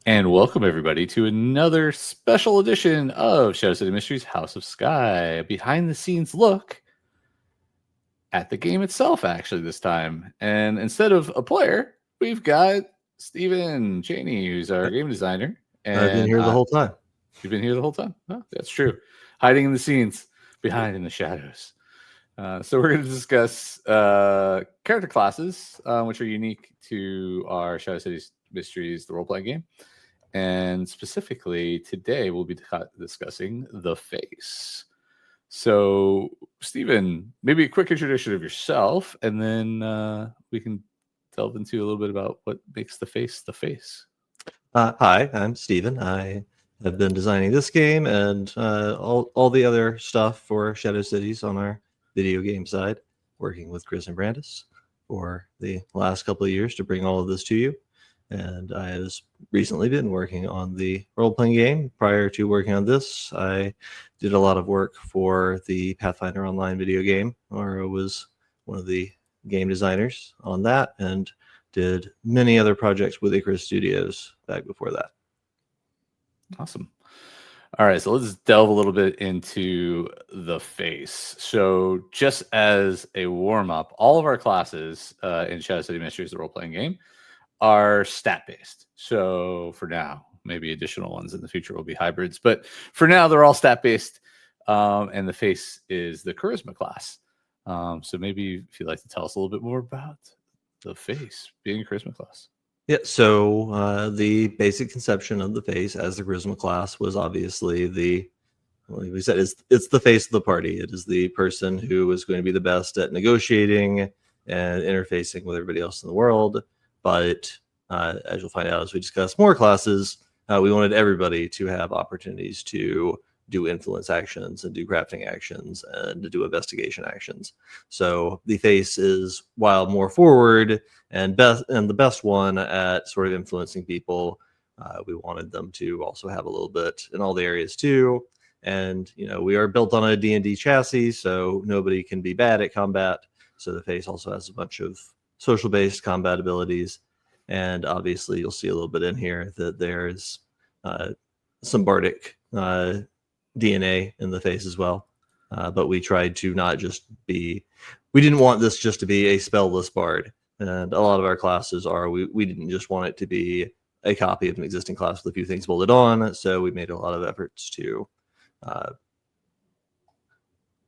And welcome everybody to another special edition of Shadow City Mysteries House of Skye, a behind the scenes look at the game itself, actually, this time. And instead of a player, we've got Stephen Cheney, who's our game designer. I've been And here the whole time. you've been here the whole time. Oh, that's true. Hiding in the scenes, behind in the shadows. So we're going to discuss character classes, which are unique to our Shadow City Mysteries, the role-playing game. And specifically today, we'll be discussing the face. So, Stephen, maybe a quick introduction of yourself, and then we can delve into a little bit about what makes the face the face. Hi, I'm Stephen. I have been designing this game and all the other stuff for Shadow Cities on our video game side, working with Chris and Brandis for the last couple of years to bring all of this to you. And I have recently been working on the role-playing game. Prior to working on this, I did a lot of work for the Pathfinder Online video game, or I was one of the game designers on that, and did many other projects with Icarus Studios back before that. Awesome. All right, so let's delve a little bit into the face. So, just as a warm up, all of our classes in Shadow City Mysteries, the role playing game, are stat based. So, for now, maybe additional ones in the future will be hybrids, but for now, they're all stat based. And the face is the charisma class. So, maybe if you'd like to tell us a little bit more about the face being a charisma class. Yeah, so the basic conception of the face as the charisma class was obviously like we said, it's the face of the party. It is the person who is going to be the best at negotiating and interfacing with everybody else in the world. But as you'll find out as we discuss more classes, we wanted everybody to have opportunities to do influence actions and do crafting actions and to do investigation actions. So the face is, while more forward and the best one at sort of influencing people, we wanted them to also have a little bit in all the areas too. And we are built on a D&D chassis, so nobody can be bad at combat. So the face also has a bunch of social-based combat abilities. And obviously you'll see a little bit in here that there's some bardic DNA in the face as well. But we tried to not just be, we didn't want this just to be a spell-less bard. And a lot of our classes are, we didn't just want it to be a copy of an existing class with a few things bolted on. So we made a lot of efforts to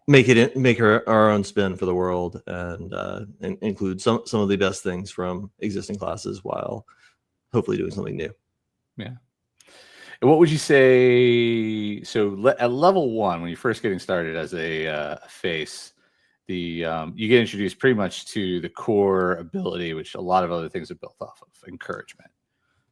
make our own spin for the world and include some of the best things from existing classes while hopefully doing something new. Yeah. And what would you say? So at level 1, when you're first getting started as a face, you get introduced pretty much to the core ability, which a lot of other things are built off of, encouragement.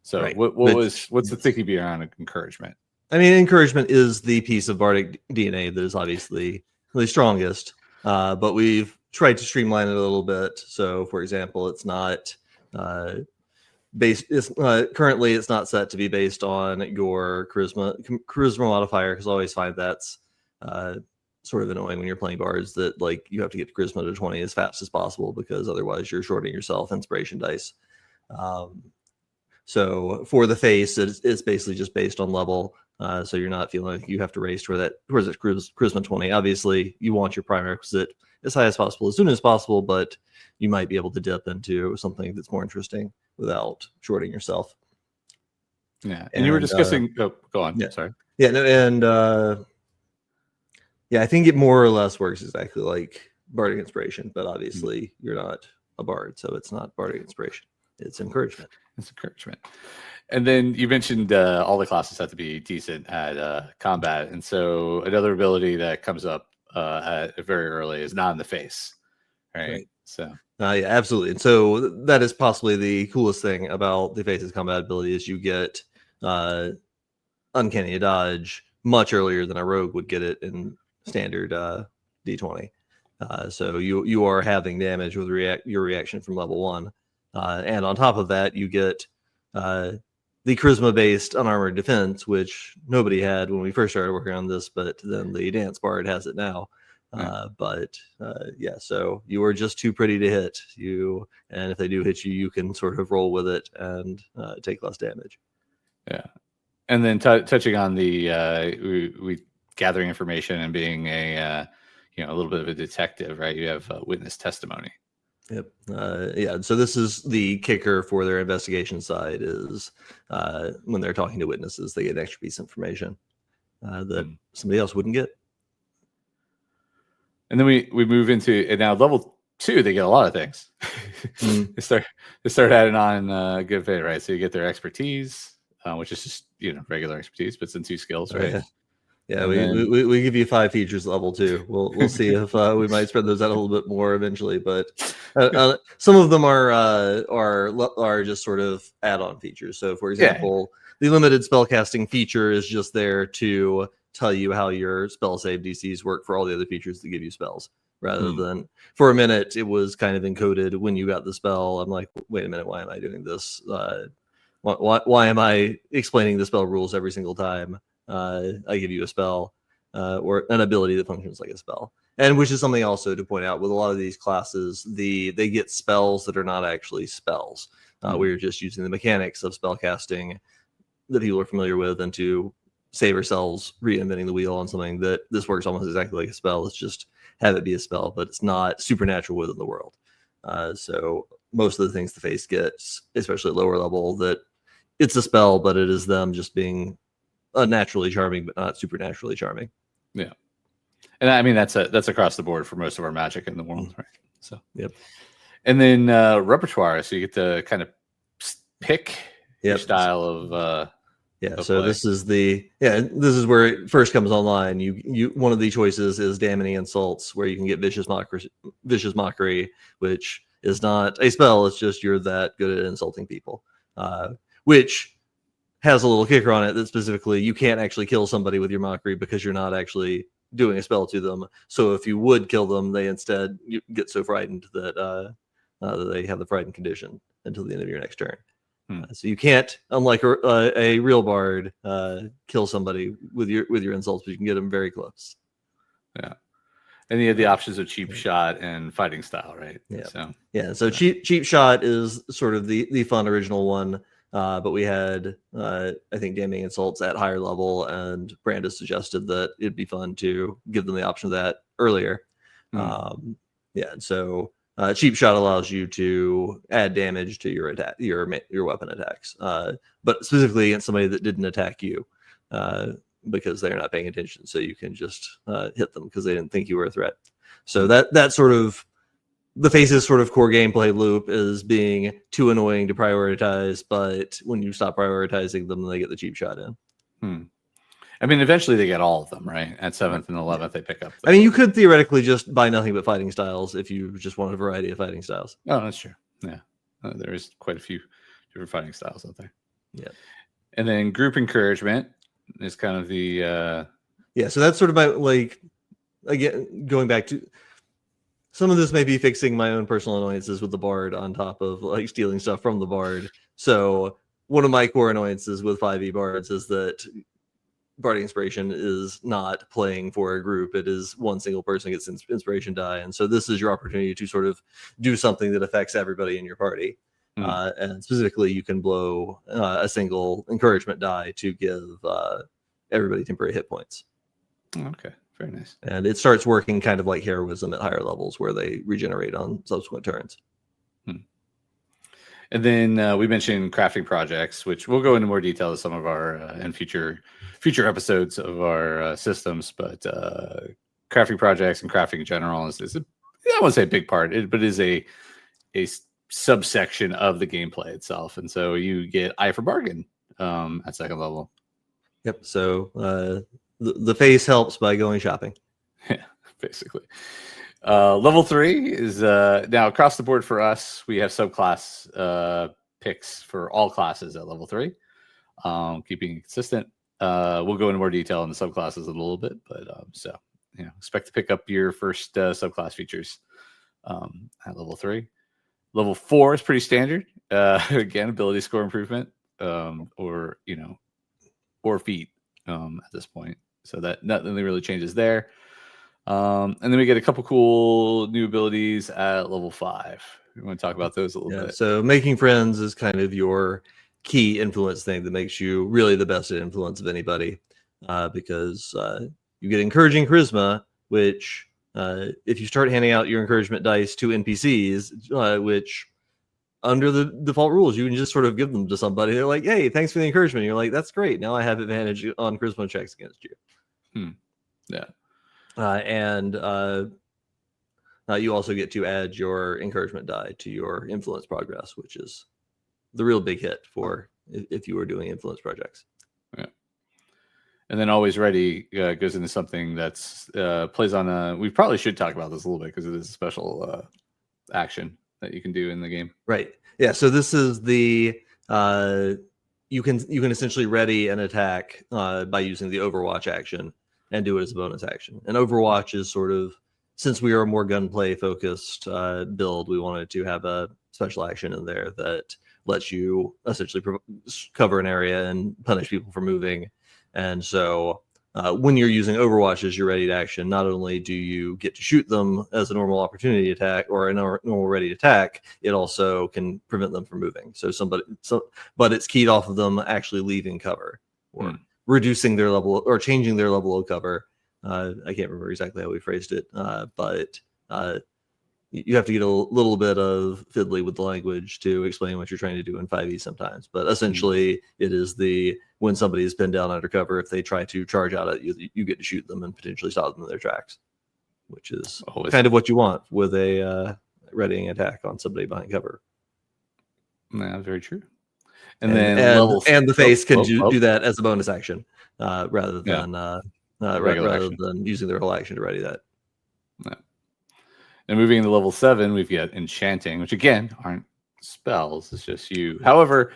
So Right. what's the thinking behind encouragement? I mean, encouragement is the piece of bardic DNA that is obviously the strongest, but we've tried to streamline it a little bit. So, for example, it's not currently it's not set to be based on your charisma modifier, because I always find that's sort of annoying when you're playing bards, that like you have to get charisma to 20 as fast as possible, because otherwise you're shorting yourself inspiration dice. So for the face, it's basically just based on level. So you're not feeling like you have to race towards that charisma 20. Obviously, you want your prime requisite as high as possible, as soon as possible, but you might be able to dip into something that's more interesting without shorting yourself. Yeah, and you were discussing. Go on. Yeah, sorry. Yeah, no, and yeah, I think it more or less works exactly like bardic inspiration, but obviously you're not a bard, so it's not bardic inspiration. It's encouragement. It's encouragement. And then you mentioned all the classes have to be decent at combat, and so another ability that comes up very early is not in the face, right? So yeah, absolutely. And so that is possibly the coolest thing about the face's combat ability, is you get uncanny dodge much earlier than a rogue would get it in standard D20. So you are having damage with your reaction from level 1. And on top of that, you get the charisma-based unarmored defense, which nobody had when we first started working on this, but then the dance bard has it now. Yeah, so you are just too pretty to hit you, and if they do hit you, you can sort of roll with it and take less damage. Yeah. And then touching on the we gathering information and being a a little bit of a detective, right? You have witness testimony. Yep. Yeah. So this is the kicker for their investigation side is when they're talking to witnesses, they get an extra piece of information that somebody else wouldn't get. And then we move into, and now level 2, they get a lot of things. They start adding on good fit, right? So you get their expertise, which is just regular expertise, but it's in 2 skills, right? Yeah, we give you 5 features level 2. We'll see if we might spread those out a little bit more eventually, but some of them are just sort of add-on features. So, for example, the limited spellcasting feature is just there to tell you how your spell save DCs work for all the other features that give you spells. Rather than, for a minute, it was kind of encoded when you got the spell. I'm like, wait a minute, why am I doing this? Why am I explaining the spell rules every single time I give you a spell or an ability that functions like a spell? And which is something also to point out with a lot of these classes, they get spells that are not actually spells. We're just using the mechanics of spell casting that people are familiar with, and to save ourselves reinventing the wheel on something that this works almost exactly like a spell. Let's just have it be a spell, but it's not supernatural within the world. So most of the things the face gets, especially at lower level, that it's a spell, but it is them just being unnaturally charming, but not supernaturally charming. Yeah. And I mean, that's across the board for most of our magic in the world, right? So, yep. And then repertoire. So you get to kind of pick your style of so play. This is where it first comes online. You one of the choices is damning insults, where you can get vicious mockery, which is not a spell. It's just you're that good at insulting people, which has a little kicker on it that specifically you can't actually kill somebody with your mockery because you're not actually doing a spell to them. So if you would kill them, they instead get so frightened that they have the frightened condition until the end of your next turn. So you can't, unlike a real bard, kill somebody with your insults, but you can get them very close. Yeah. And you have the options of cheap shot and fighting style, right? Yeah. So cheap shot is sort of the fun original one. But we had, I think, damning insults at higher level, and Brandis suggested that it'd be fun to give them the option of that earlier. So cheap shot allows you to add damage to your attack, your weapon attacks, but specifically against somebody that didn't attack you, because they're not paying attention. So you can just hit them because they didn't think you were a threat. So that sort of the Face's sort of core gameplay loop is being too annoying to prioritize, but when you stop prioritizing them, they get the cheap shot in. I mean, eventually they get all of them, right? At 7th and 11th, they pick up. I mean, you could theoretically just buy nothing but fighting styles if you just want a variety of fighting styles. Oh, that's true. Yeah. There is quite a few different fighting styles out there. Yeah. And then group encouragement is kind of the... So that's sort of my, like, again, going back to... Some of this may be fixing my own personal annoyances with the bard on top of like stealing stuff from the bard. So one of my core annoyances with 5e bards is that Bardic Inspiration is not playing for a group. It is one single person gets inspiration die. And so this is your opportunity to sort of do something that affects everybody in your party. And specifically, you can blow a single encouragement die to give everybody temporary hit points. Okay. Very nice. And it starts working kind of like heroism at higher levels where they regenerate on subsequent turns. And then we mentioned crafting projects, which we'll go into more detail in some of our in future episodes of our systems. But crafting projects and crafting in general is I won't say a big part, but it is a subsection of the gameplay itself. And so you get eye for bargain at 2nd level. Yep. So the face helps by going shopping. Yeah, basically. Level 3 is now across the board for us. We have subclass picks for all classes at level 3, keeping it consistent. We'll go into more detail in the subclasses in a little bit, but expect to pick up your first subclass features at level 3. Level 4 is pretty standard. Again, ability score improvement, or feat at this point. So that nothing really changes there. And then we get a couple cool new abilities at level 5. We want to talk about those a little bit. So making friends is kind of your key influence thing that makes you really the best at influence of anybody, because you get encouraging charisma, which if you start handing out your encouragement dice to NPCs, which under the default rules you can just sort of give them to somebody, they're like, hey, thanks for the encouragement. You're like, that's great, now I have advantage on charisma checks against you. Yeah. And you also get to add your encouragement die to your influence progress, which is the real big hit for if you were doing influence projects. Yeah. And then always ready goes into something that's plays on a. We probably should talk about this a little bit because it is a special action that you can do in the game. Right. Yeah. So this is the you can essentially ready an attack by using the Overwatch action and do it as a bonus action. And Overwatch is sort of, since we are a more gunplay focused build, we wanted to have a special action in there that lets you essentially cover an area and punish people for moving. And so when you're using Overwatch as your ready to action, not only do you get to shoot them as a normal opportunity attack or a normal ready attack, it also can prevent them from moving. But it's keyed off of them actually leaving cover or reducing their level or changing their level of cover. I can't remember exactly how we phrased it, but you have to get a little bit of fiddly with the language to explain what you're trying to do in 5e sometimes. But essentially, it is when somebody is pinned down under cover, if they try to charge out at you, you get to shoot them and potentially stop them in their tracks, which is kind of what you want with a readying attack on somebody behind cover. Yeah, very true. And then the face can do that as a bonus action rather than using their whole action to ready that. Yeah. And moving into level 7, we've got enchanting, which again aren't spells. It's just you. However,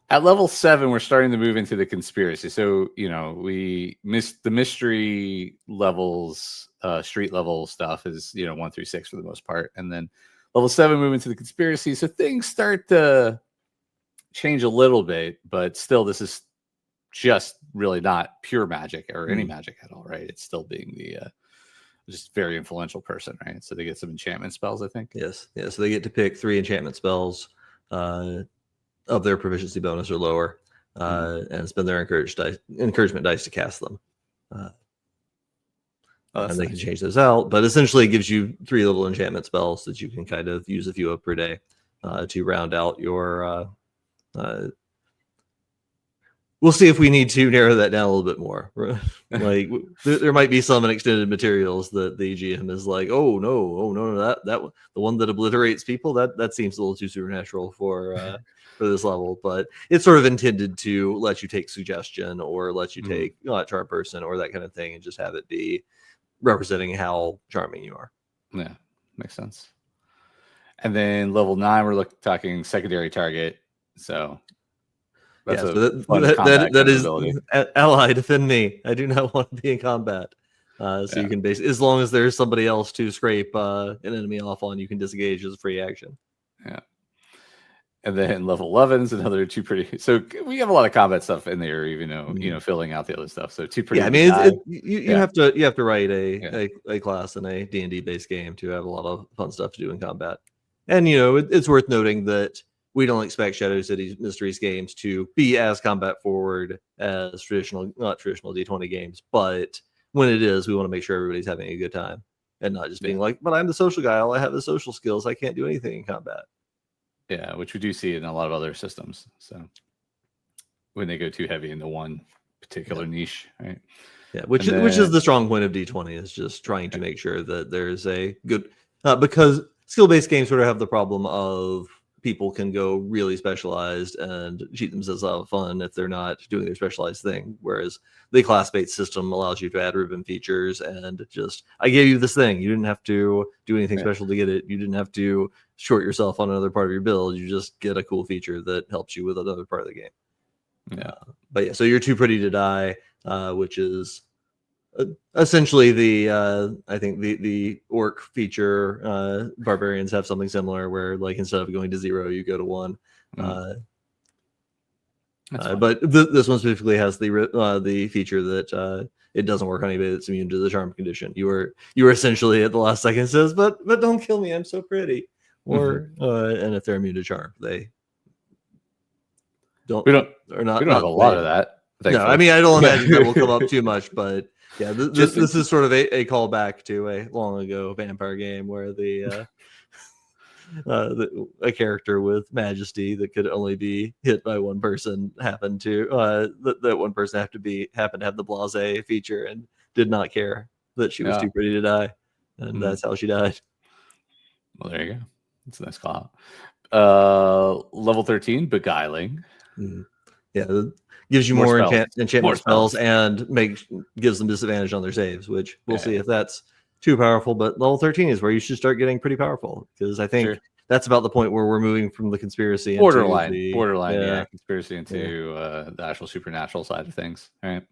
at level 7, we're starting to move into the conspiracy. So, we missed the mystery levels, street level stuff is, 1 through 6 for the most part. And then level 7, move into the conspiracy. So things start to change a little bit, but still, this is just really not pure magic or any magic at all, right? It's still being the just very influential person, right? So they get some enchantment spells, I think. Yes. Yeah. So they get to pick 3 enchantment spells of their proficiency bonus or lower, and spend their encouragement dice to cast them. And they can change those out, but essentially it gives you 3 little enchantment spells that you can kind of use a few of per day to round out your. We'll see if we need to narrow that down a little bit more. Like there might be some in extended materials that the GM is like, oh no, that the one that obliterates people, that seems a little too supernatural for this level. But it's sort of intended to let you take suggestion or let you take charm person or that kind of thing, and just have it be representing how charming you are. Yeah, makes sense. And then level 9, we're talking secondary target. So. That's that is ally, defend me. I do not want to be in combat. You can as long as there's somebody else to scrape an enemy off on, you can disengage as a free action. Yeah. And then level 11 is another 2 pretty. So we have a lot of combat stuff in there, even though filling out the other stuff. So 2 pretty. Yeah, I mean, you have to write a class in a D&D based game to have a lot of fun stuff to do in combat. And it's worth noting that we don't expect Shadow City Mysteries games to be as combat forward as not traditional D20 games. But when it is, we want to make sure everybody's having a good time and not just being like, but I'm the social guy. All I have is social skills. I can't do anything in combat. Yeah, which we do see in a lot of other systems. So when they go too heavy into one particular niche, right? Yeah, which is the strong point of D20 is just trying to make sure that there's a good because skill-based games sort of have the problem of people can go really specialized and cheat themselves out of fun if they're not doing their specialized thing. Whereas the class-based system allows you to add ribbon features and just, I gave you this thing. You didn't have to do anything special to get it. You didn't have to short yourself on another part of your build. You just get a cool feature that helps you with another part of the game. Yeah. But yeah, so you're too pretty to die, which is essentially I think the orc feature. Barbarians have something similar where like instead of going to 0 you go to 1. But this one specifically has the feature that it doesn't work on anybody that's immune to the charm condition. You were essentially at the last second says but don't kill me, I'm so pretty, or and if they're immune to charm, they don't We don't or not we don't have a lot of that. No, I Thankfully. mean I don't imagine that will come up too much, but yeah, Just this is sort of a callback to a long ago vampire game where a character with majesty that could only be hit by one person happened to that one person happened to have the blase feature and did not care that she was too pretty to die, and that's how she died. Well, there you go. That's a nice call. Level 13, beguiling. Yeah, it gives you more enchantment spells and gives them disadvantage on their saves, which we'll see if that's too powerful. But level 13 is where you should start getting pretty powerful, because I think that's about the point where we're moving from the conspiracy borderline, into conspiracy into the actual supernatural side of things. All right.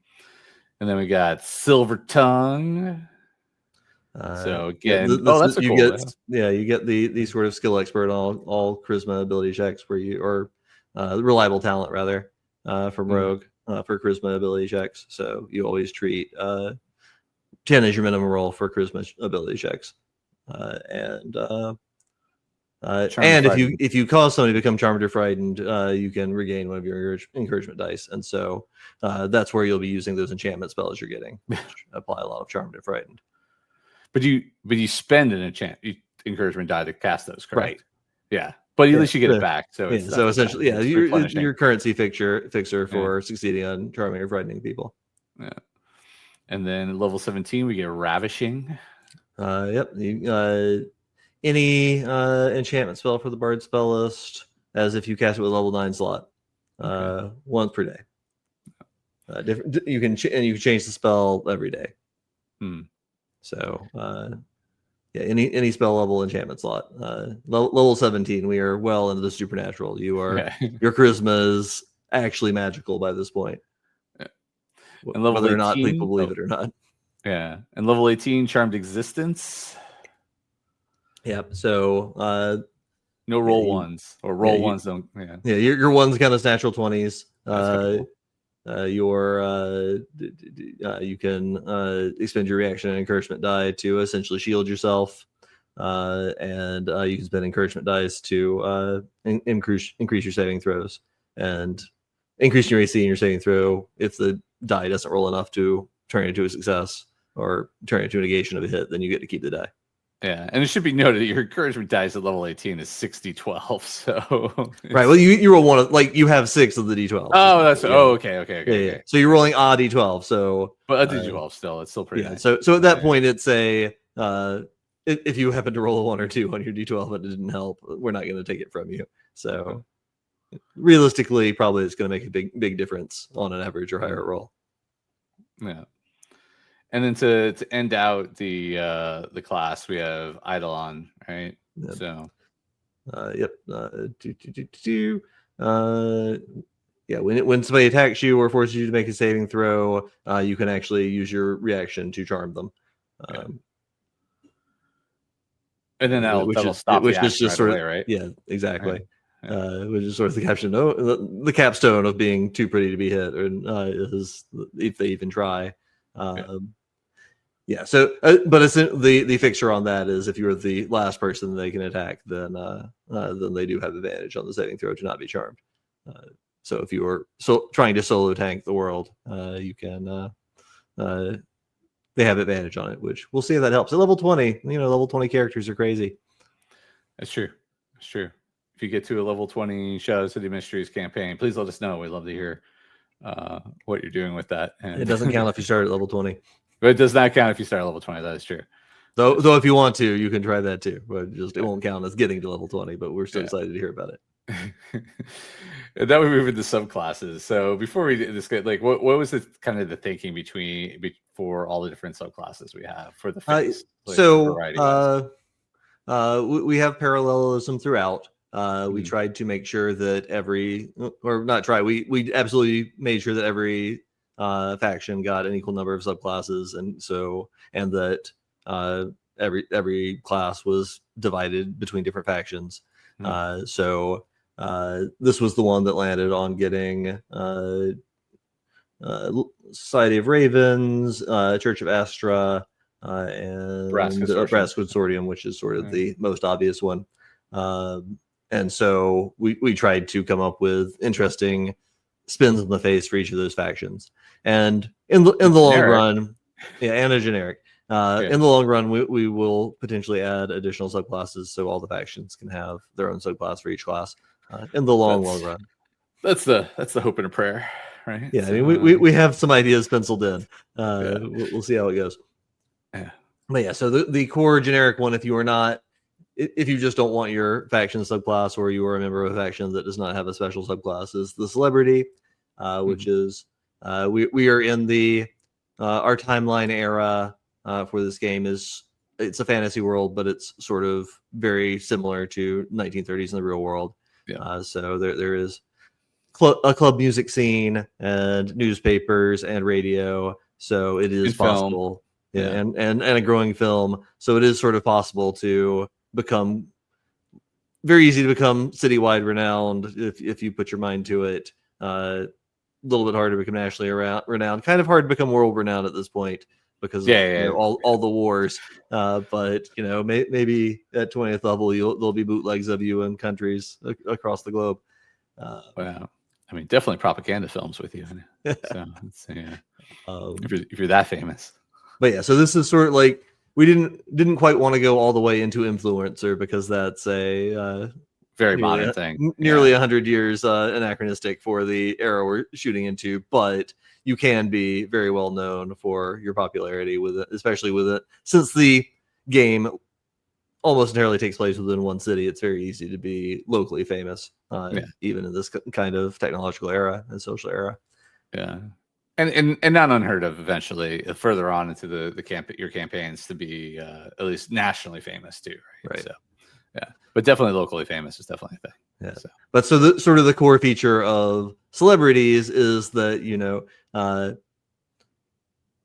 And then we got Silver Tongue. So again, that's a cool. You get the sort of skill expert on all charisma ability checks reliable talent rather from Rogue for charisma ability checks. So you always treat 10 as your minimum roll for charisma ability checks, and if you cause somebody to become charmed or frightened, you can regain one of your encouragement dice, and so that's where you'll be using those enchantment spells you're getting, which apply a lot of charmed and frightened. But you spend an encouragement die to cast those, correct? Right. Yeah. But at least you get it back. So essentially, your currency fixer for succeeding on charming or frightening people. Yeah. And then level 17, we get Ravishing. Yep. Any enchantment spell for the Bard spell list, as if you cast it with level 9 slot, once per day. You can change the spell every day. So any spell level enchantment slot. Level 17, we are well into the supernatural. Your charisma is actually magical by this point. And level whether 18, or not people believe it or not. Yeah. And level 18, Charmed Existence. Yep. So no roll ones or roll ones don't. Yeah. Your ones kind of natural 20s. Cool. You can expend your reaction and encouragement die to essentially shield yourself, and you can spend encouragement dice to increase your saving throws, and increase your AC in your saving throw if the die doesn't roll enough to turn it into a success or turn it into a negation of a hit. Then you get to keep the die. Yeah, and it should be noted that your encouragement dice at level 18 is 60-12. So right, well, you roll one of you have 6 of the d12. Oh, that's okay. Yeah. So you're rolling odd d12. So, but a d12 still, it's still pretty. Nice. So at that point, it's if you happen to roll a 1 or 2 on your d12 and it didn't help, we're not going to take it from you. So realistically, probably it's going to make a big difference on an average or higher roll. Yeah. And then to end out the class, we have Eidolon, right? Yep. So, when somebody attacks you or forces you to make a saving throw, you can actually use your reaction to charm them. And then that'll stop the action right away, right? Yeah, exactly. Right. Which is sort of the caption. The capstone of being too pretty to be hit, is if they even try. Yeah. So, but it's the fixture on that is if you're the last person they can attack, then they do have advantage on the saving throw to not be charmed. So if you are trying to solo tank the world, you can. They have advantage on it, which we'll see if that helps. At level 20, level 20 characters are crazy. That's true. That's true. If you get to a level 20 Shadow City Mysteries campaign, please let us know. We'd love to hear what you're doing with that. And it doesn't count if you start at level 20. But it does not count if you start at level 20. That is true. Though if you want to, you can try that too. But it won't count as getting to level 20. But we're still excited to hear about it. And then we move into subclasses. So before we discuss, what was the kind of the thinking for all the different subclasses we have for the face? We have parallelism throughout. We tried to make sure that we absolutely made sure that every faction got an equal number of subclasses, and that every class was divided between different factions. This was the one that landed on getting Society of Ravens, Church of Astra, and Brass Consortium, which is sort of the most obvious one. And so we tried to come up with interesting spins on the face for each of those factions. And in the long run, and a generic. In the long run, we will potentially add additional subclasses so all the factions can have their own subclass for each class. In the long run, that's the hope and a prayer, right? Yeah, so, I mean, we have some ideas penciled in. We'll see how it goes. Yeah. But yeah, so the core generic one, if you just don't want your faction subclass, or you are a member of a faction that does not have a special subclass, is the celebrity, which is we are in the our timeline era for this game it's a fantasy world, but it's sort of very similar to 1930s in the real world. Yeah. So there is a club music scene and newspapers and radio, so it is possible. Film. And a growing film, so it is sort of possible to become very easy to become citywide renowned if you put your mind to it. A little bit harder to become nationally renowned, kind of hard to become world renowned at this point because of all the wars. But maybe at 20th level there'll be bootlegs of you in countries across the globe. Wow. I mean, definitely propaganda films with you. So if you're that famous. But yeah, so this is sort of like we didn't quite want to go all the way into influencer because that's a very modern thing, nearly 100 years anachronistic for the era we're shooting into. But you can be very well known for your popularity with it, especially with it, since the game almost entirely takes place within one city. It's very easy to be locally famous, even in this kind of technological era and social era. Yeah. And not unheard of eventually further on into your campaigns to be at least nationally famous too, right? So but definitely locally famous is definitely a thing. Yeah. So. But so the sort of the core feature of celebrities is that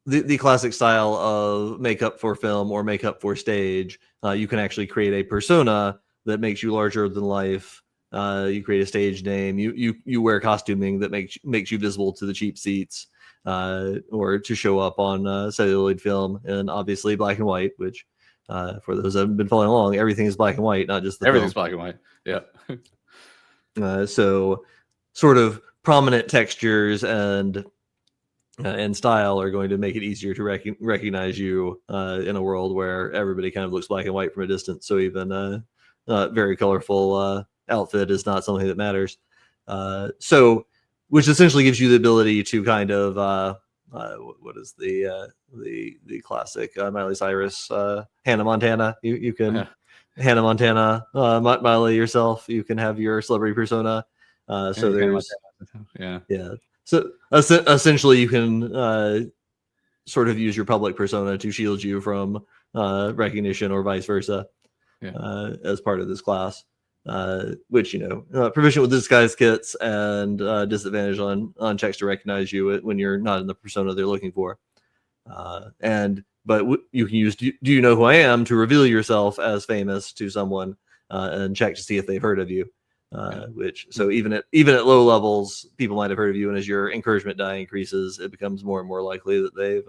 the classic style of makeup for film or makeup for stage, you can actually create a persona that makes you larger than life. You create a stage name. You wear costuming that makes you visible to the cheap seats. Or to show up on celluloid film, and obviously black and white, which for those that have been following along, everything is black and white, not just the everything's film. Black and white. Yeah. So sort of prominent textures and style are going to make it easier to recognize you in a world where everybody kind of looks black and white from a distance. So even very colorful outfit is not something that matters. Which essentially gives you the ability to kind of what is the classic Miley Cyrus Hannah Montana. You can Hannah Montana Miley yourself. You can have your celebrity persona. So there's So essentially, you can sort of use your public persona to shield you from recognition or vice versa as part of this class. Which proficient with disguise kits and disadvantage on checks to recognize you when you're not in the persona they're looking for. But you can use do you know who I am to reveal yourself as famous to someone and check to see if they've heard of you. So even at low levels, people might have heard of you, and as your encouragement die increases, it becomes more and more likely that they've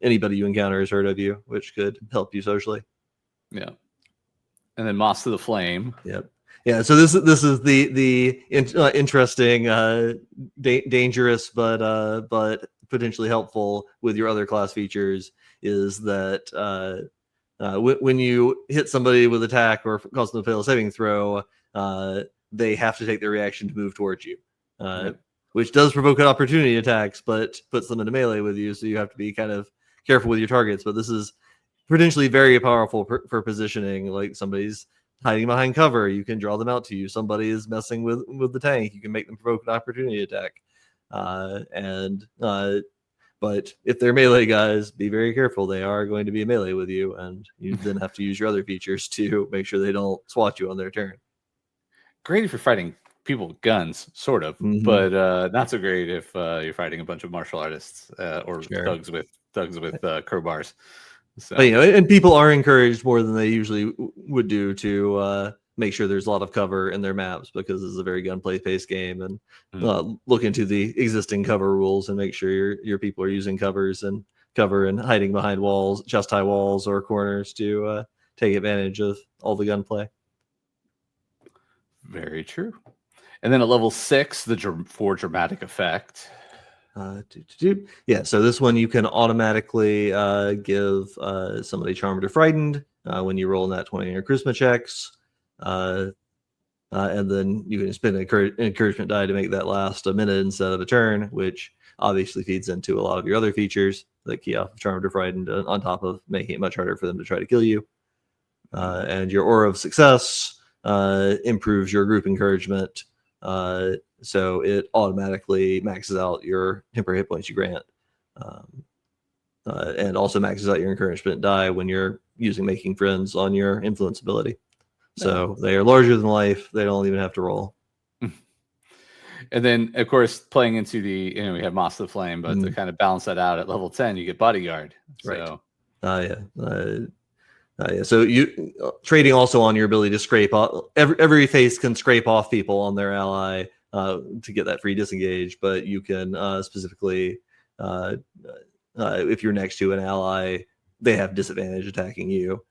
anybody you encounter has heard of you, which could help you socially. Yeah. And then Moss to the Flame. Yep. Yeah. So this is the interesting, dangerous, but potentially helpful with your other class features is that when you hit somebody with attack or cause them to fail a saving throw, they have to take their reaction to move towards you, which does provoke opportunity attacks, but puts them into melee with you. So you have to be kind of careful with your targets. But this is potentially very powerful for positioning. Like somebody's hiding behind cover, you can draw them out to you. Somebody is messing with the tank, you can make them provoke an opportunity attack. But if they're melee guys, be very careful. They are going to be melee with you, and you then have to use your other features to make sure they don't swat you on their turn. Great if you're fighting people with guns, sort of, but not so great if you're fighting a bunch of martial artists or thugs with crowbars. So. But, and people are encouraged more than they usually would do to make sure there's a lot of cover in their maps, because this is a very gunplay-based game, and look into the existing cover rules and make sure your people are using cover and hiding behind walls, chest-high walls or corners to take advantage of all the gunplay. Very true. And then at level 6, for dramatic effect. Yeah, so this one you can automatically give somebody Charmed or Frightened when you roll in that 20 in your charisma checks. And then you can spend an encouragement die to make that last a minute instead of a turn, which obviously feeds into a lot of your other features that key off of Charmed or Frightened, on top of making it much harder for them to try to kill you. And your Aura of Success improves your group encouragement, so it automatically maxes out your temporary hit points you grant, and also maxes out your encouragement die when you're using Making Friends on your influence ability. So they are larger than life. They don't even have to roll. And then, of course, playing into the, we have Moss of the Flame, but to kind of balance that out at level 10, you get Bodyguard. Right. Yeah. So you trading also on your ability to scrape off. Every face can scrape off people on their ally to get that free disengage, but you can specifically, if you're next to an ally, they have disadvantage attacking you.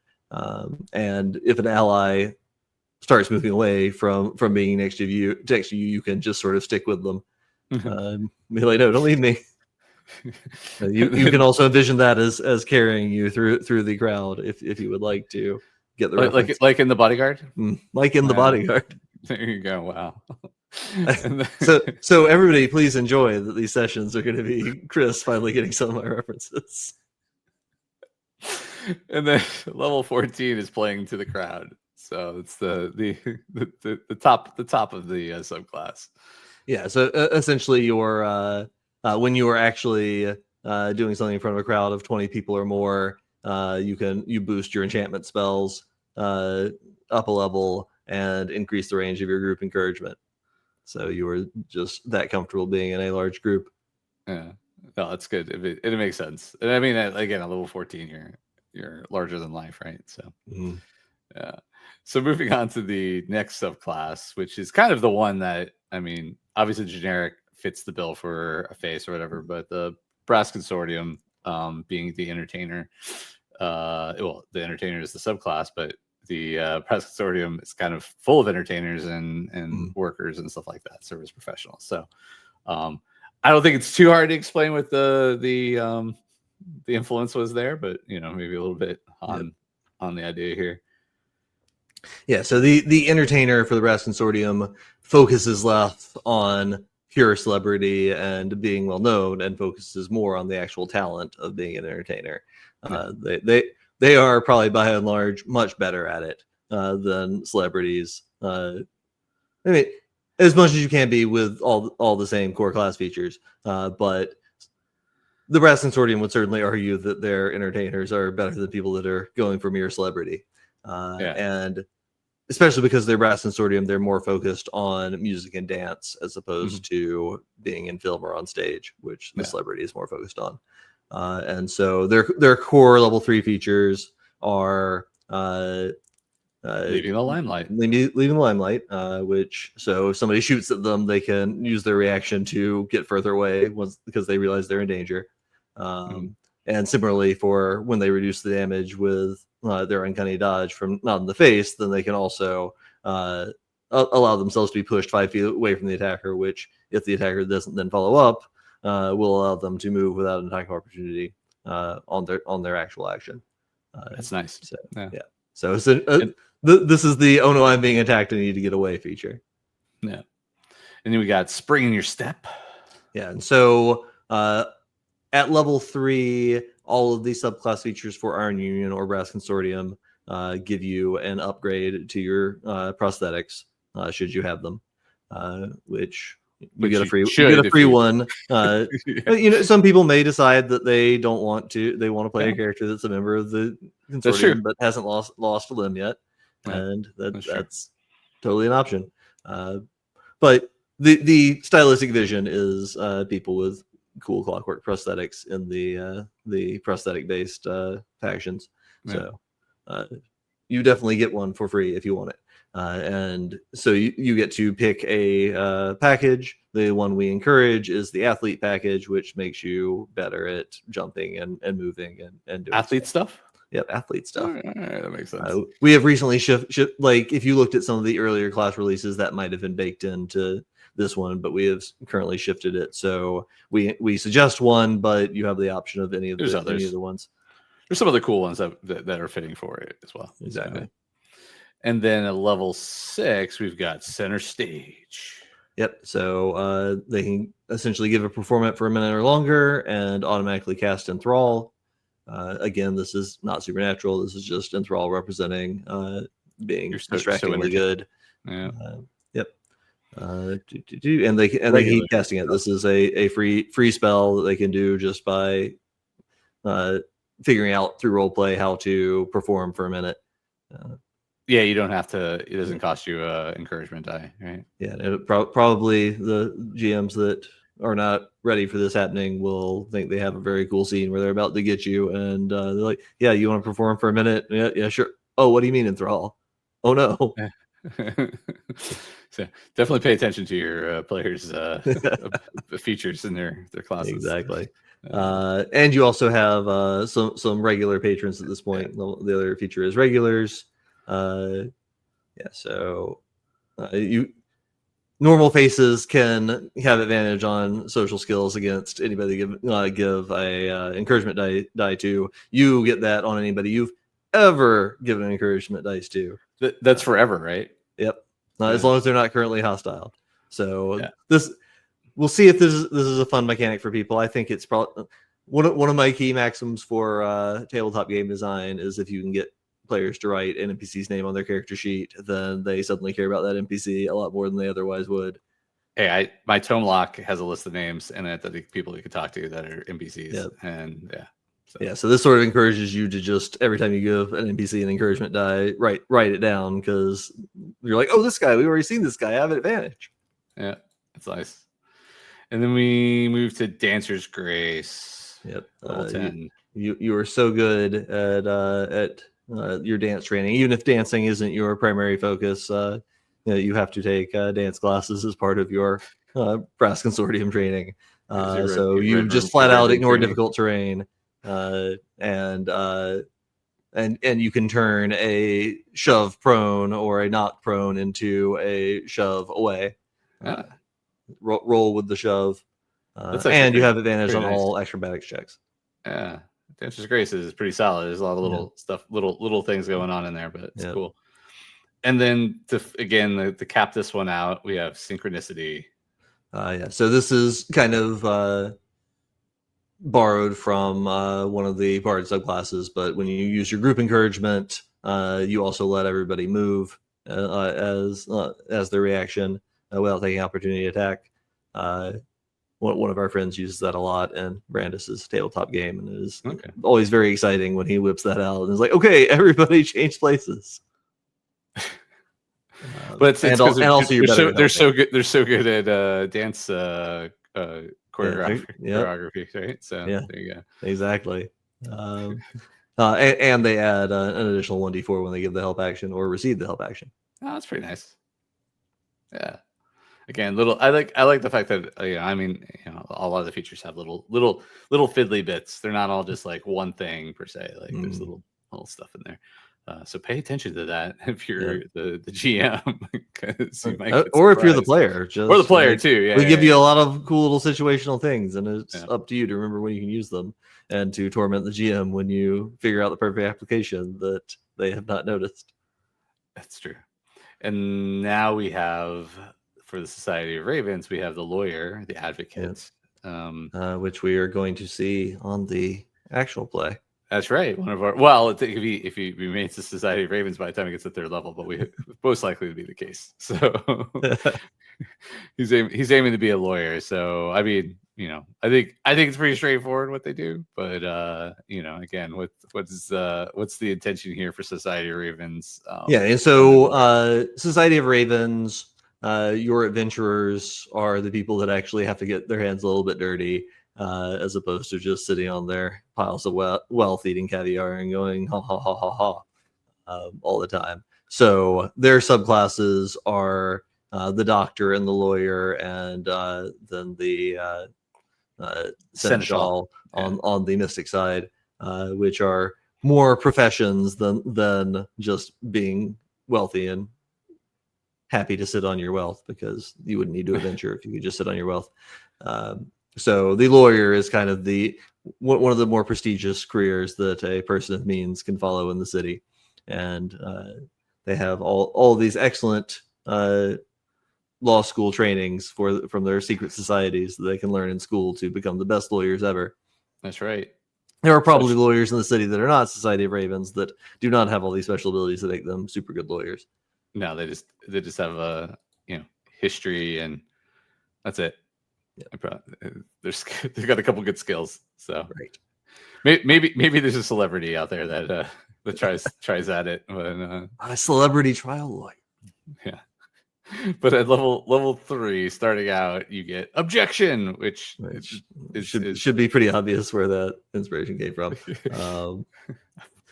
And if an ally starts moving away from being next to you, you can just sort of stick with them. Be like, no, don't leave me. You can also envision that as carrying you through the crowd if you would like to get the reference. Like in the Bodyguard. Like in the Bodyguard. There you go. Wow. So everybody, please enjoy that these sessions are going to be Chris finally getting some of my references. And then level 14 is playing to the crowd. So it's the top of the subclass. Yeah. So essentially, you're when you are actually doing something in front of a crowd of 20 people or more, you boost your enchantment spells up a level and increase the range of your group encouragement. So you are just that comfortable being in a large group. Yeah. No, that's good. It makes sense. And I mean, again, at level 14, you're larger than life, right? So yeah. So moving on to the next subclass, which is kind of the one that, I mean, obviously generic fits the bill for a face or whatever, but the Brass Consortium, being the entertainer, the entertainer is the subclass, but the Brass Consortium is kind of full of entertainers and workers and stuff like that, service professionals. So I don't think it's too hard to explain what the influence was there, but maybe a little bit on the idea here. Yeah, so the entertainer for the Brass Consortium focuses less on pure celebrity and being well known, and focuses more on the actual talent of being an entertainer. They are probably by and large much better at it than celebrities. I mean, as much as you can be with all the same core class features, but the Brass Consortium would certainly argue that their entertainers are better than people that are going for mere celebrity. And especially because they're Brass Consortium, they're more focused on music and dance as opposed to being in film or on stage, which the celebrity is more focused on. And so their core level 3 features are leaving the limelight. Leaving the limelight, which, so if somebody shoots at them, they can use their reaction to get further away because they realize they're in danger. And similarly, for when they reduce the damage with their uncanny dodge from not in the face, then they can also allow themselves to be pushed 5 feet away from the attacker, which, if the attacker doesn't then follow up, will allow them to move without an attack opportunity on their actual action. That's nice. So, So this is the, oh no, I'm being attacked, I need to get away feature. Yeah. And then we got Spring in Your Step. Yeah. And so at level 3, all of the subclass features for Iron Union or Brass Consortium give you an upgrade to your prosthetics, should you have them, which you get a free one. Some people may decide that they don't want to. They want to play a character that's a member of the consortium but hasn't lost a limb yet, and that's totally an option. But the stylistic vision is people with cool clockwork prosthetics in the prosthetic based factions. So you definitely get one for free if you want it. And so you get to pick a package. The one we encourage is the athlete package, which makes you better at jumping and moving and doing athlete stuff. Yep, athlete stuff. All right, that makes sense. We have recently like if you looked at some of the earlier class releases, that might have been baked into this one, but we have currently shifted it. So we suggest one, but you have the option of any of There's the others. ones. There's some other cool ones that are fitting for it as well. Exactly. So, and then at level 6, we've got center stage. Yep. So they can essentially give a performance for a minute or longer and automatically cast Enthrall. Again, this is not supernatural. This is just Enthrall representing being distractingly good. Yeah. Yep. And they keep casting it. This is a free spell that they can do just by figuring out through role play how to perform for a minute. Yeah, you don't have to. It doesn't cost you encouragement die, right? Yeah, probably the GMs that are not ready for this happening will think they have a very cool scene where they're about to get you, and they're like, "Yeah, you want to perform for a minute? Yeah, sure. Oh, what do you mean Enthrall? Oh no." So definitely pay attention to your players' features in their classes. Exactly. And you also have some regular patrons at this point. Yeah. The other feature is regulars. So normal faces can have advantage on social skills against anybody give a encouragement die to. You get that on anybody you've ever given encouragement dice to. That's forever, right? Yep. As long as they're not currently hostile. So this, we'll see if this is a fun mechanic for people. I think it's probably one of my key maxims for tabletop game design is if you can get players to write an NPC's name on their character sheet, then they suddenly care about that NPC a lot more than they otherwise would. Hey, my tome lock has a list of names and it, the people you can talk to that are NPCs. Yep. And so this sort of encourages you to just every time you give an NPC an encouragement die, write it down, because you're like, oh, this guy, we've already seen this guy, I have an advantage. Yeah, it's nice. And then we move to Dancer's Grace. Yep, level 10. You are so good at your dance training, even if dancing isn't your primary focus. You have to take dance classes as part of your brass consortium training. So you just flat out ignore difficult terrain, and you can turn a shove prone or a knock prone into a shove away. Roll with the shove, and you have advantage on all acrobatics checks. Yeah. Dancer's Grace is pretty solid. There's a lot of little stuff, little things going on in there, but it's cool. And then to cap this one out, we have Synchronicity. So this is kind of borrowed from one of the Bard subclasses, but when you use your group encouragement, you also let everybody move as their reaction without taking opportunity attack. One of our friends uses that a lot in Brandis's tabletop game, and it is always very exciting when he whips that out and is like, "Okay, everybody change places." But it's also you're better. They're so good. They're so good at dance choreography, right? So there you go. Exactly. And they add an additional 1d4 when they give the help action or receive the help action. Oh, that's pretty nice. Yeah. Again, I like the fact that a lot of the features have little fiddly bits. They're not all just like one thing per se. Like there's little stuff in there. So pay attention to that if you're the GM, or if you're the player, or the player too. Yeah, we give you a lot of cool little situational things, and it's up to you to remember when you can use them and to torment the GM when you figure out the perfect application that they have not noticed. That's true. And now we have, for the Society of Ravens, we have the lawyer, the advocate, which we are going to see on the actual play. That's right. One of our if he remains the Society of Ravens by the time he gets to 3rd level, but we most likely to be the case. So he's aiming to be a lawyer. So I mean, I think it's pretty straightforward what they do. But again, what's the intention here for Society of Ravens? And so Society of Ravens, your adventurers are the people that actually have to get their hands a little bit dirty. As opposed to just sitting on their piles of wealth, eating caviar and going ha ha ha ha ha all the time. So their subclasses are the doctor and the lawyer, and then the seneschal on the mystic side, which are more professions than just being wealthy and happy to sit on your wealth, because you wouldn't need to adventure if you could just sit on your wealth. So the lawyer is kind of one of the more prestigious careers that a person of means can follow in the city, and they have all these excellent law school trainings from their secret societies that they can learn in school to become the best lawyers ever. That's right. There are probably lawyers in the city that are not Society of Ravens that do not have all these special abilities that make them super good lawyers. No, they just have a history, and that's it. Yeah. They've got a couple good skills. So right. Maybe there's a celebrity out there that tries at it. But, a celebrity trial lawyer. Yeah. But at level 3, starting out, you get objection, which should be pretty obvious where that inspiration came from.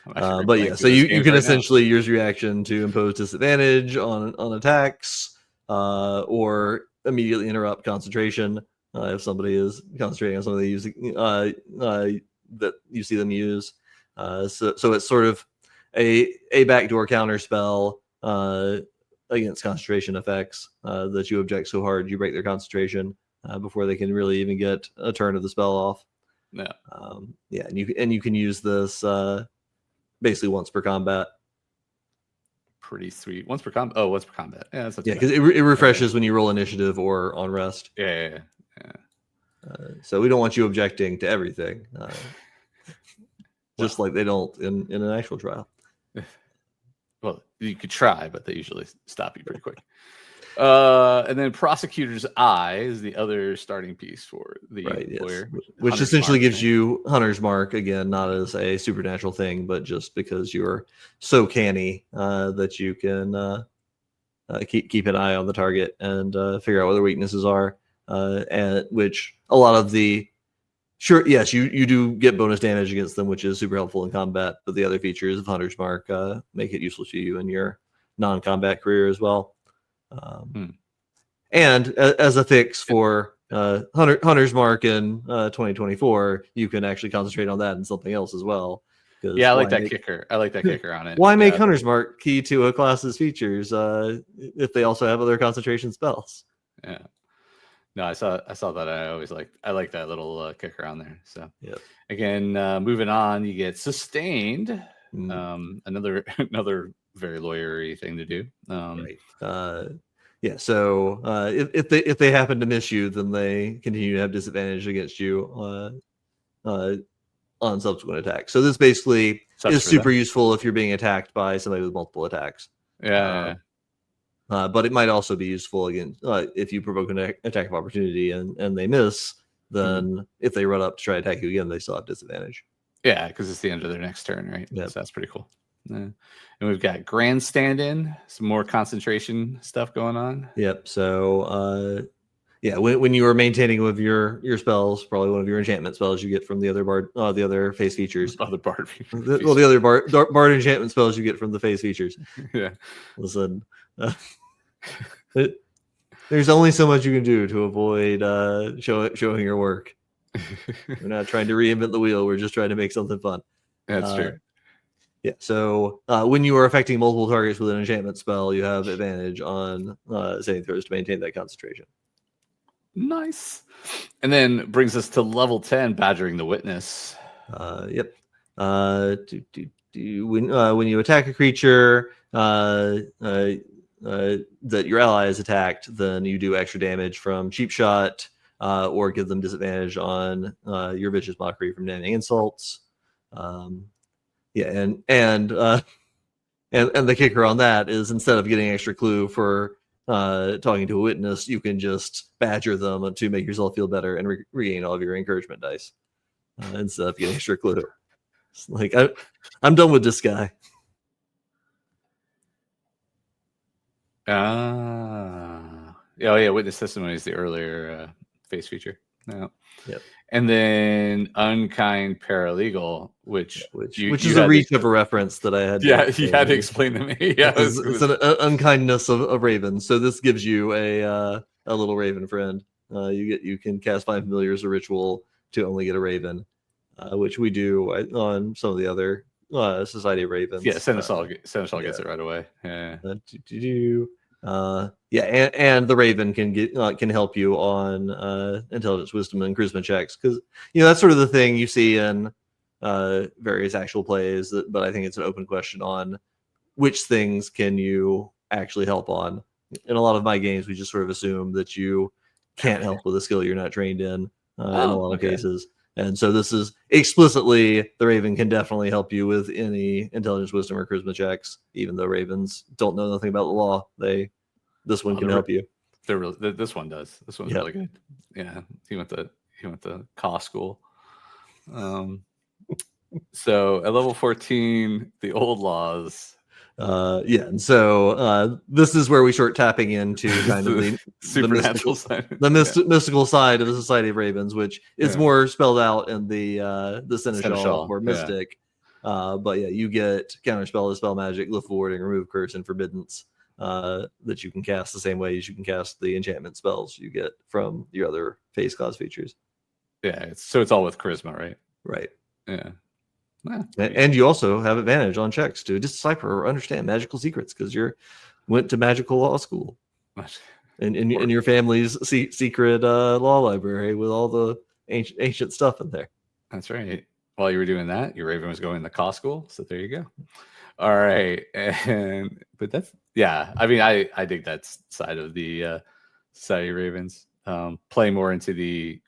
But yeah, so you can essentially use reaction to impose disadvantage on attacks, or immediately interrupt concentration if somebody is concentrating on something that you see them use. So it's sort of a backdoor counter spell against concentration effects that you object so hard you break their concentration before they can really even get a turn of the spell off. Yeah. And you can use this basically once per combat. Pretty sweet. Once per combat. Oh, once per combat. Yeah, that's because it refreshes when you roll initiative or on rest. Yeah. So we don't want you objecting to everything, just like they don't in an actual trial. Well, you could try, but they usually stop you pretty quick. And then Prosecutor's Eye is the other starting piece for the lawyer, which essentially gives you Hunter's Mark, again, not as a supernatural thing, but just because you're so canny that you can keep an eye on the target and figure out what their weaknesses are, and which a lot of the yes, you do get bonus damage against them, which is super helpful in combat, but the other features of Hunter's Mark make it useful to you in your non-combat career as well. And as a fix for Hunter's Mark in 2024, you can actually concentrate on that and something else as well. Yeah, I like that kicker. I like that kicker on it. Why make Hunter's Mark key to a class's features if they also have other concentration spells? Yeah. No, I saw that. I like that little kicker on there. So again, moving on, you get Sustained. Another very lawyery thing to do. So if they happen to miss you, then they continue to have disadvantage against you on subsequent attacks. So this basically is super useful if you're being attacked by somebody with multiple attacks. But it might also be useful again if you provoke an attack of opportunity and they miss. Then if they run up to try to attack you again, they still have disadvantage. Yeah, because it's the end of their next turn, right? So that's pretty cool. And we've got Grandstand, some more concentration stuff going on. Yep. So when you are maintaining with your spells, probably one of your enchantment spells you get from the other bard, the other face features. Other bard features. The other bard enchantment spells you get from the face features. Yeah. Listen, there's only so much you can do to avoid showing your work. We're not trying to reinvent the wheel. We're just trying to make something fun. That's true. Yeah, so when you are affecting multiple targets with an enchantment spell, you have advantage on saving throws to maintain that concentration. Nice. And then brings us to level 10, Badgering the Witness. Yep. When you attack a creature that your ally has attacked, then you do extra damage from Cheap Shot, or give them disadvantage on your Vicious Mockery from naming insults. And the kicker on that is, instead of getting extra clue for talking to a witness, you can just badger them to make yourself feel better and regain all of your encouragement dice instead of getting extra clue. It's like, I'm done with this guy. Witness testimony is the earlier face feature. No. Yep. And then Unkind Paralegal, which is a reach of a reference that I had. Yeah, you had to explain to me. Yeah, it's an unkindness of ravens. So this gives you a little raven friend. You can cast Find Familiar as a ritual to only get a raven, which we do on some of the other Society of Ravens. Yeah, Seneschal gets it right away. Yeah. And the Raven can help you on intelligence, wisdom, and charisma checks, because that's sort of the thing you see in various actual plays. But I think it's an open question on which things can you actually help on. In a lot of my games, we just sort of assume that you can't help with a skill you're not trained in a lot of cases. And so this is explicitly, the Raven can definitely help you with any intelligence, wisdom, or charisma checks, even though Ravens don't know nothing about the law. This one can help you. This one does. This one's really good. Yeah, he went to Caw school. So at level 14, the old laws. And so this is where we start tapping into kind of the supernatural side, mystical side of the Society of Ravens, which is more spelled out in the Seneschal or Mystic. But you get counterspell, dispel magic, lift warding, remove curse, and forbiddance that you can cast the same way as you can cast the enchantment spells you get from your other face class features. Yeah, it's all with charisma, right? Right. Yeah. And you also have advantage on checks to decipher or understand magical secrets because you went to magical law school, and in your family's secret law library with all the ancient stuff in there. That's right. While you were doing that, your Raven was going to Caw school, so there you go. All right, but that's I mean, I dig that side of the Society of Ravens. Play more into the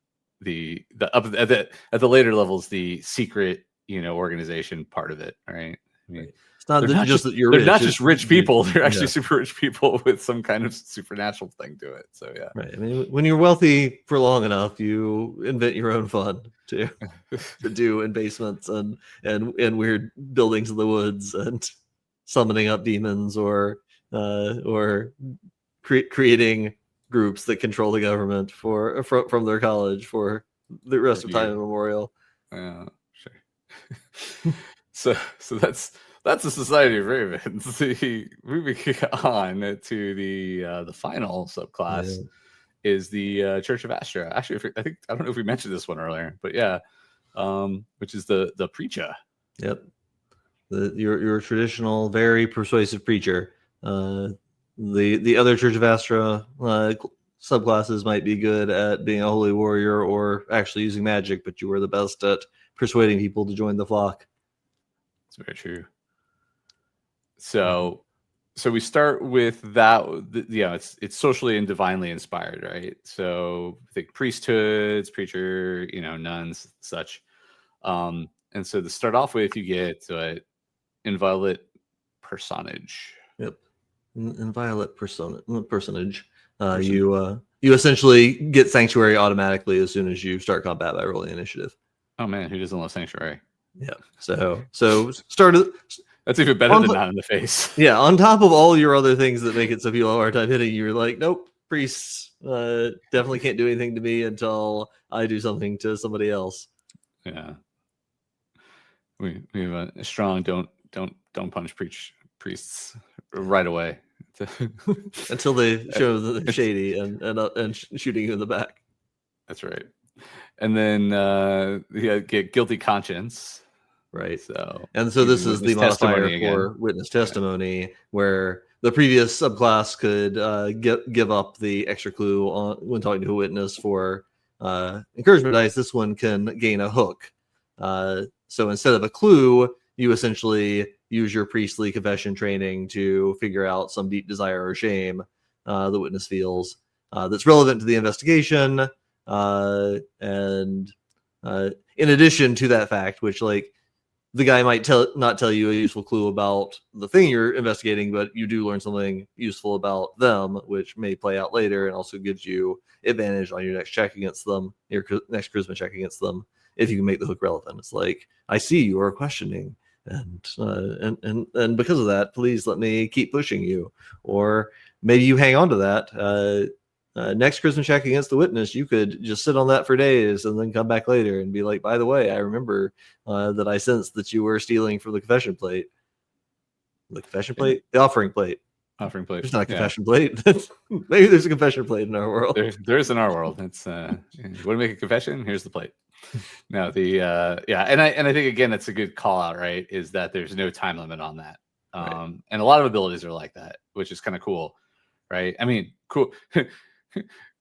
up at the later levels, the secret organization part of it, right? I mean, it's not just that you're they're rich. Not just rich people; they're actually super rich people with some kind of supernatural thing to it. So right. I mean, when you're wealthy for long enough, you invent your own fun to do in basements and weird buildings in the woods and summoning up demons or creating groups that control the government from their college for the rest of time immemorial. Yeah, sure. so that's the Society of Ravens. Moving on to the final subclass is the Church of Astra. Actually, I don't know if we mentioned this one earlier, but which is the preacher. Yep, your traditional, very persuasive preacher. The other Church of Astra subclasses might be good at being a holy warrior or actually using magic, but you are the best at persuading people to join the flock. It's very true. So we start with that. It's socially and divinely inspired, right? So I think priesthoods, preacher, nuns, such. And so to start off with, you get inviolate personage. Yep, inviolate personage. You essentially get sanctuary automatically as soon as you start combat by rolling initiative. Oh man, who doesn't love sanctuary? Yeah. So started. That's even better than not in the face. Yeah, on top of all your other things that make it so people have a hard time hitting, you're like, nope, priests definitely can't do anything to me until I do something to somebody else. Yeah. We have a strong don't punish priests right away until they show that they're shady and shooting you in the back. That's right. And then get guilty conscience. Right. So this is the modifier for witness testimony, where the previous subclass could give up the extra clue when talking to a witness for encouragement dice. This one can gain a hook. So instead of a clue, you essentially use your priestly confession training to figure out some deep desire or shame the witness feels that's relevant to the investigation. And in addition to that fact, which the guy might not tell you a useful clue about the thing you're investigating, but you do learn something useful about them, which may play out later and also gives you advantage on your next check against them, your next charisma check against them, if you can make the hook relevant. It's like, I see you are questioning, and because of that, please let me keep pushing you. Or maybe you hang on to that. Next charisma check against the witness, you could just sit on that for days and then come back later and be like, by the way, I remember that I sensed that you were stealing from the confession plate. The confession plate? The offering plate. Offering plate. There's not a confession plate. Maybe there's a confession plate in our world. There is in our world. It's you want to make a confession? Here's the plate. No, and I think again that's a good call out, right? Is that there's no time limit on that. Right. And a lot of abilities are like that, which is kind of cool, right? I mean, cool.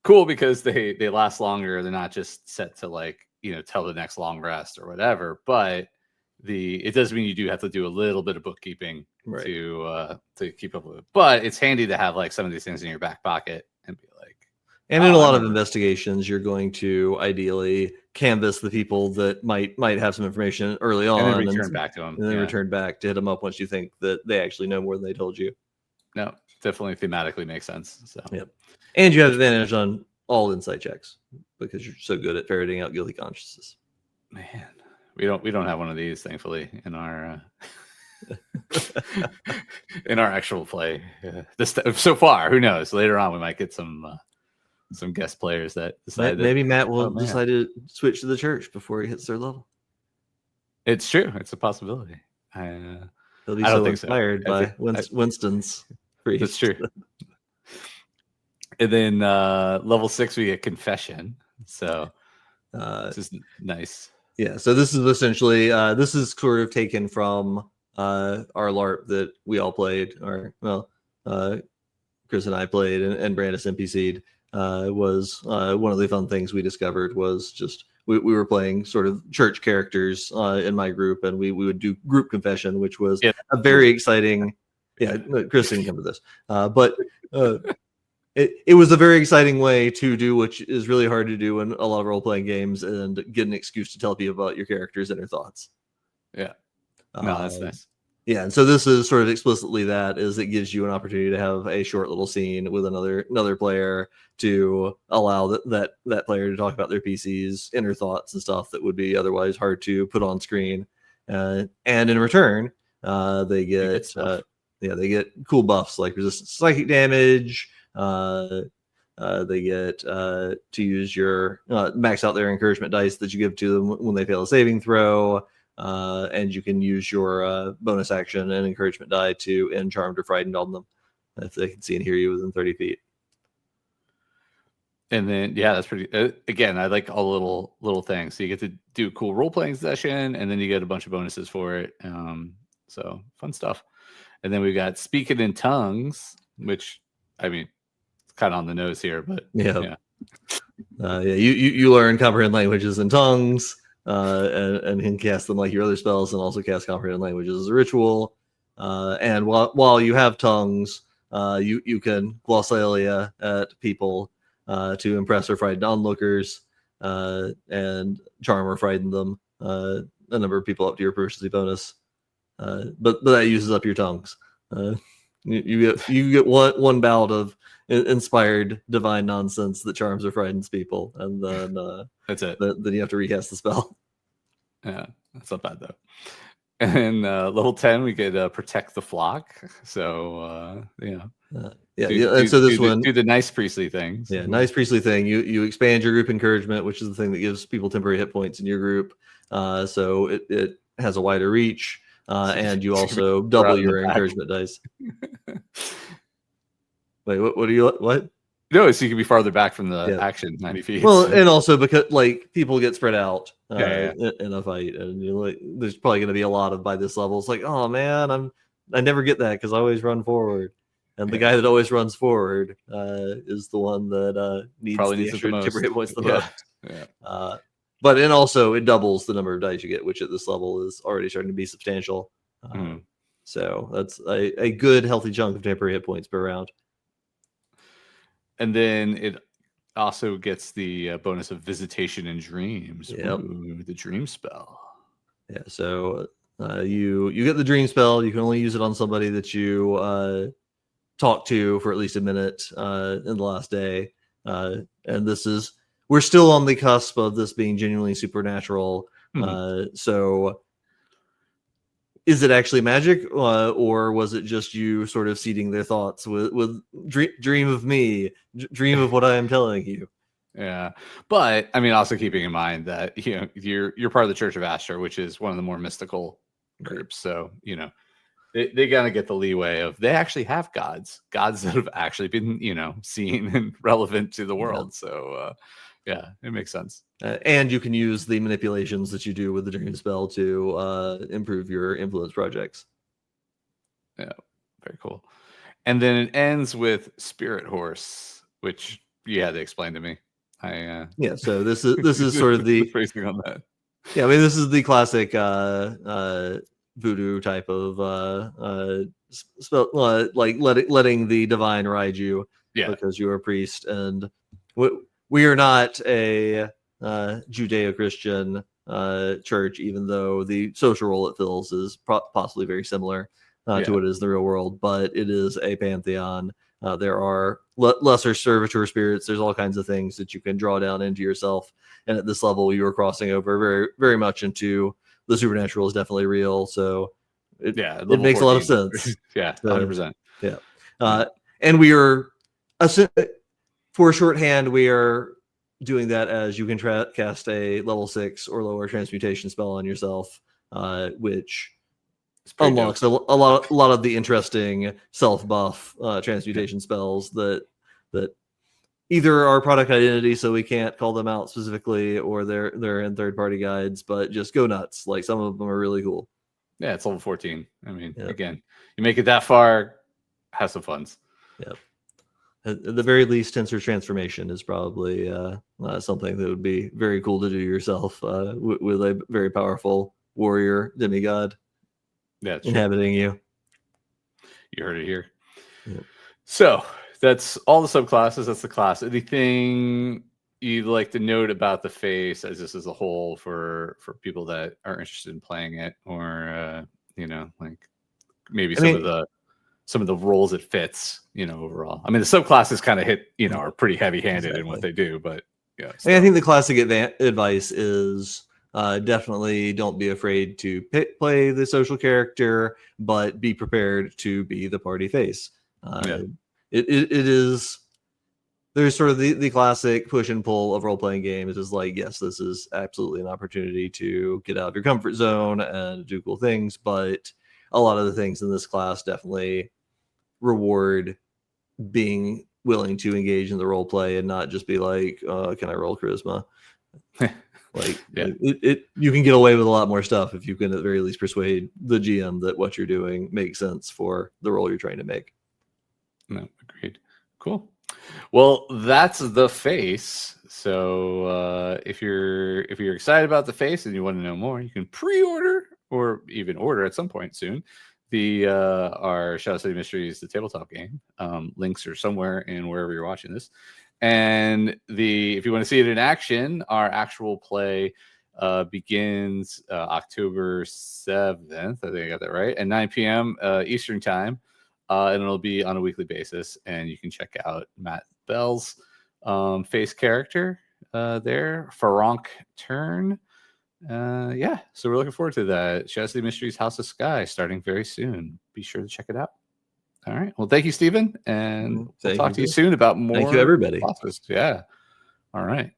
Cool because they last longer. They're not just set to like, till the next long rest or whatever, but it does mean you do have to do a little bit of bookkeeping Right. to keep up with it. But it's handy to have like some of these things in your back pocket and be like, and in a lot of investigations, you're going to ideally canvas the people that might have some information early on, and then return back to them, and then return back to hit them up once you think that they actually know more than they told you. No, definitely thematically makes sense. So yep, and you have advantage on all insight checks because you're so good at ferreting out guilty consciences. Man, we don't have one of these, thankfully, in our in our actual play. So far, who knows? Later on, we might get some guest players that decide. Maybe Matt will decide to switch to the church before he hits their level. It's true. It's a possibility. He'll be so inspired by Winston's priest. That's true. And then level 6, we get confession. So this is nice. Yeah. So this is essentially this is sort of taken from our LARP that we all played, Chris and I played, and Brandis NPC'd. Was one of the fun things we discovered was just we were playing sort of church characters in my group, and we would do group confession, which was a very exciting. Yeah, Chris didn't come to this, but it was a very exciting way to do, which is really hard to do in a lot of role-playing games, and get an excuse to tell people about your character's inner thoughts. Yeah, no, that's nice. Yeah, and so this is sort of explicitly that is it gives you an opportunity to have a short little scene with another player to allow that player to talk about their PC's inner thoughts and stuff that would be otherwise hard to put on screen. And in return, they get cool buffs like resistance to psychic damage. They get to use your max out their encouragement dice that you give to them when they fail a saving throw. And you can use your bonus action and encouragement die to end charmed or frightened on them if they can see and hear you within 30 feet. And then that's pretty. Again, I like all the little things. So you get to do a cool role playing session, and then you get a bunch of bonuses for it. So fun stuff. And then we got speaking in tongues, which I mean, it's kind of on the nose here, but you learn comprehend languages and tongues. And can cast them like your other spells, and also cast comprehend languages as a ritual. And while you have tongues, you can glossolalia at people to impress or frighten onlookers, and charm or frighten them. A number of people up to your proficiency bonus, but that uses up your tongues. You get one bout of inspired divine nonsense that charms or frightens people, and then that's it. Then you have to recast the spell. Yeah, that's not bad though. And level 10, we get protect the flock. So and so this one do the nice priestly things. Yeah, nice priestly thing. You expand your group encouragement, which is the thing that gives people temporary hit points in your group. So it has a wider reach, and you also double your encouragement dice. Wait, what? No, so you can be farther back from the action, 90 feet. Well, and also because like people get spread out in a fight, and there's probably going to be a lot of by this level. It's like, oh man, I never get that because I always run forward, and the guy that always runs forward is the one that needs the extra temporary hit points the most. Yeah. But and also it doubles the number of dice you get, which at this level is already starting to be substantial. So that's a good healthy chunk of temporary hit points per round. And then it also gets the bonus of visitation and dreams. Yep. Ooh, the dream spell. Yeah, so you get the dream spell. You can only use it on somebody that you talk to for at least a minute in the last day. And we're still on the cusp of this being genuinely supernatural. So is it actually magic, or was it just you sort of seeding their thoughts with dream of me, dream of what I am telling you? Yeah, but I mean, also keeping in mind that you're part of the Church of Astra, which is one of the more mystical groups. So they gotta get the leeway of they actually have gods that have actually been, you know, seen and relevant to the world. Yeah. So yeah, it makes sense. And you can use the manipulations that you do with the dream spell to improve your influence projects. Yeah, very cool. And then it ends with Spirit Horse, which you had to explain to me. Yeah, so this is sort of the the phrasing on that. yeah, I mean this is the classic voodoo type of spell, like letting the divine ride you Yeah, because you are a priest, and we are not a Judeo-Christian church, even though the social role it fills is possibly very similar to what it is in the real world, but it is a pantheon. There are lesser servitor spirits. There's all kinds of things that you can draw down into yourself. And at this level, you are crossing over very, very much into the supernatural is definitely real. So it makes 14. A lot of sense. Yeah, 100%. Yeah. And we are, for shorthand, we are doing that as you can cast a level 6 or lower transmutation spell on yourself, which unlocks a lot of the interesting self buff transmutation spells that either are product identity, so we can't call them out specifically, or they're in third party guides, but just go nuts. Like some of them are really cool. Yeah, it's level 14. I mean, again, you make it that far, have some funs. Yep. At the very least, tensor transformation is probably something that would be very cool to do yourself with a very powerful warrior demigod inhabiting you. You heard it here. Yep. So that's all the subclasses. That's the class. Anything you'd like to note about the face as this as a whole for people that are interested in playing it, or you know, like maybe some of the roles it fits, you know, overall. I mean, the subclasses kind of hit, you know, are pretty heavy-handed in what they do, but yeah. I think the classic advice is definitely don't be afraid to play the social character, but be prepared to be the party face. It is, there's sort of the classic push and pull of role-playing games. Is like, yes, this is absolutely an opportunity to get out of your comfort zone and do cool things, but a lot of the things in this class definitely reward being willing to engage in the role play and not just be like, can I roll charisma? You can get away with a lot more stuff if you can at the very least persuade the GM that what you're doing makes sense for the role you're trying to make. No, agreed. Cool. Well, that's the face. So if you're excited about the face and you want to know more, you can pre-order or even order at some point soon our Shadow City Mysteries, the tabletop game. Links are somewhere in wherever you're watching this. And if you want to see it in action, our actual play begins October 7th. I think I got that right, at 9 p.m. Eastern time. And it'll be on a weekly basis. And you can check out Matt Bell's face character there, Farank Turn. Yeah, so we're looking forward to that. Shadow City Mysteries House of Skye starting very soon. Be sure to check it out. All right. Well, thank you, Stephen. And we'll talk to you soon about more. Thank you, everybody. Classes. Yeah. All right.